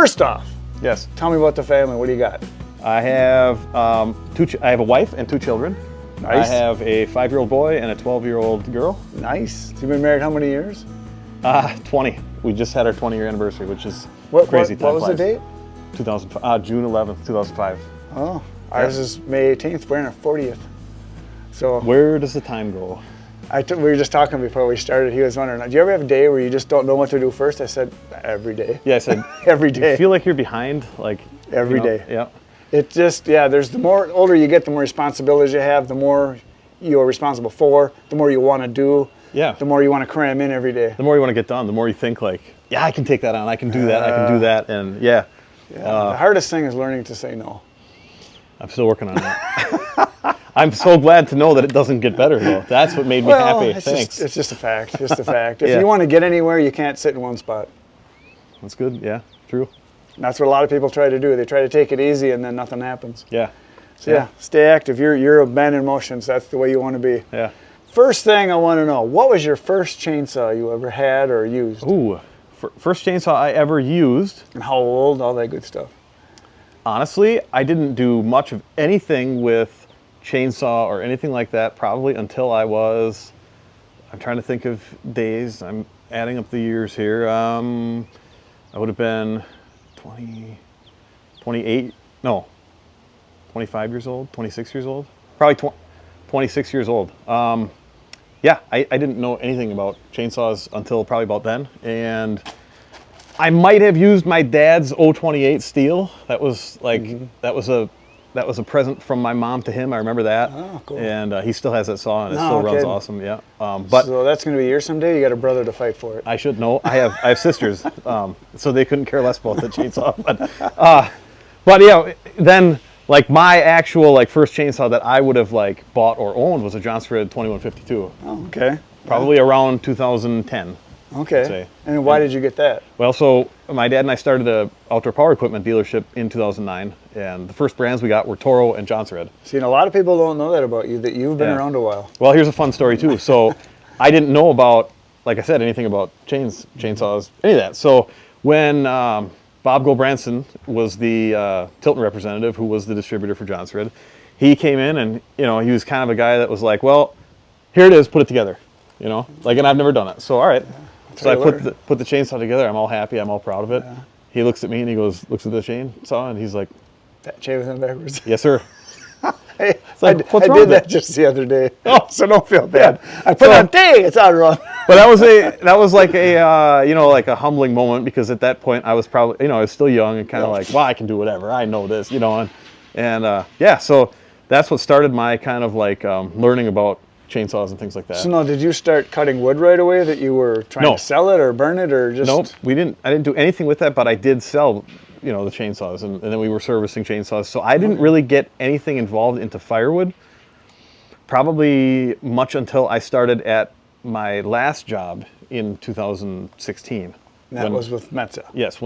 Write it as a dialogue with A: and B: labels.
A: First off,
B: Yes.
A: tell me about the family. What do you got?
B: I have I have a wife and 2 children.
A: Nice.
B: I have a 5-year-old boy and a 12-year-old girl.
A: Nice. So you've been married how many years?
B: 20. We just had our 20-year anniversary, which is
A: What
B: crazy.
A: What was
B: Time
A: the date?
B: 2005, June 11th, 2005.
A: Oh, ours is May 18th. We're in our 40th. So
B: Where does the time go?
A: we were just talking before we started. He was wondering, do you ever have a day where you just don't know what to do first? I said, every day.
B: Yeah, I said,
A: Every
B: do
A: day.
B: you feel like you're behind? Like
A: Every day.
B: Yeah.
A: It just, there's the more older you get, the more responsibilities you have, the more you're responsible for, the more you want to do,
B: Yeah.
A: the more you want to cram in every day.
B: The more you want to get done, the more you think like, yeah, I can take that on. I can do that. I can do that. And yeah,
A: The hardest thing is learning to say no.
B: I'm still working on that. I'm so glad to know that it doesn't get better though. That's what made me happy. Thanks.
A: It's just a fact. Just a fact. If
B: Yeah.
A: you want to get anywhere, you can't sit in one spot.
B: That's good. Yeah, true.
A: And that's what a lot of people try to do. They try to take it easy, and then nothing happens.
B: Yeah.
A: So stay active. You're a man in motion. So that's the way you want to be.
B: Yeah.
A: First thing I want to know: what was your first chainsaw you ever had or used?
B: Ooh, first chainsaw I ever used.
A: And how old? All that good stuff.
B: Honestly, I didn't do much of anything with chainsaw or anything like that probably until I was, I'm trying to think of days. I'm adding up the years here. I would have been 28, no, 25 years old, 26 years old, probably 26 years old. Yeah, I didn't know anything about chainsaws until probably about then. And I might have used my dad's 028 steel. That was like, that was a present from my mom to him. I remember that.
A: Oh, cool.
B: And he still has that saw and it
A: No,
B: still runs
A: kidding.
B: awesome, yeah. But
A: So that's going to be yours someday. You got a brother to fight for it.
B: I should know. I have sisters, so they couldn't care less about the chainsaw. But yeah, then like my actual like first chainsaw that I would have like bought or owned was a Johnsford 2152,
A: Oh, okay.
B: probably around 2010.
A: Okay.
B: say.
A: And why did you get that?
B: Well, so my dad and I started a outdoor power equipment dealership in 2009, and the first brands we got were Toro and Johnsford.
A: See, and a lot of people don't know that about you, that you've been
B: Yeah.
A: around a while.
B: Well, here's a fun story too. So I didn't know about, like I said, anything about chainsaws, any of that. So when Bob Gobranson was the Tilton representative, who was the distributor for Johnsford, he came in and, he was kind of a guy that was like, well, here it is, put it together, like, and I've never done it. So, all right. So I put the chainsaw together. I'm all happy. I'm all proud of it. Yeah. He looks at me and he looks at the chainsaw and he's like,
A: That chain was in backwards.
B: yes, sir.
A: Hey,
B: like,
A: I did that just the other day.
B: Oh.
A: So don't feel bad. I put on, dang, it's out wrong.
B: But that was like a like a humbling moment, because at that point I was probably I was still young and kind of like, well, I can do whatever, I know this, and yeah, so that's what started my kind of like learning about chainsaws and things like that.
A: So now, did you start cutting wood right away, that you were trying to sell it or burn it, or just?
B: Nope, I didn't do anything with that, but I did sell the chainsaws, and then we were servicing chainsaws, so I didn't really get anything involved into firewood probably much until I started at my last job in 2016.
A: And that was with Metza.
B: Yes, when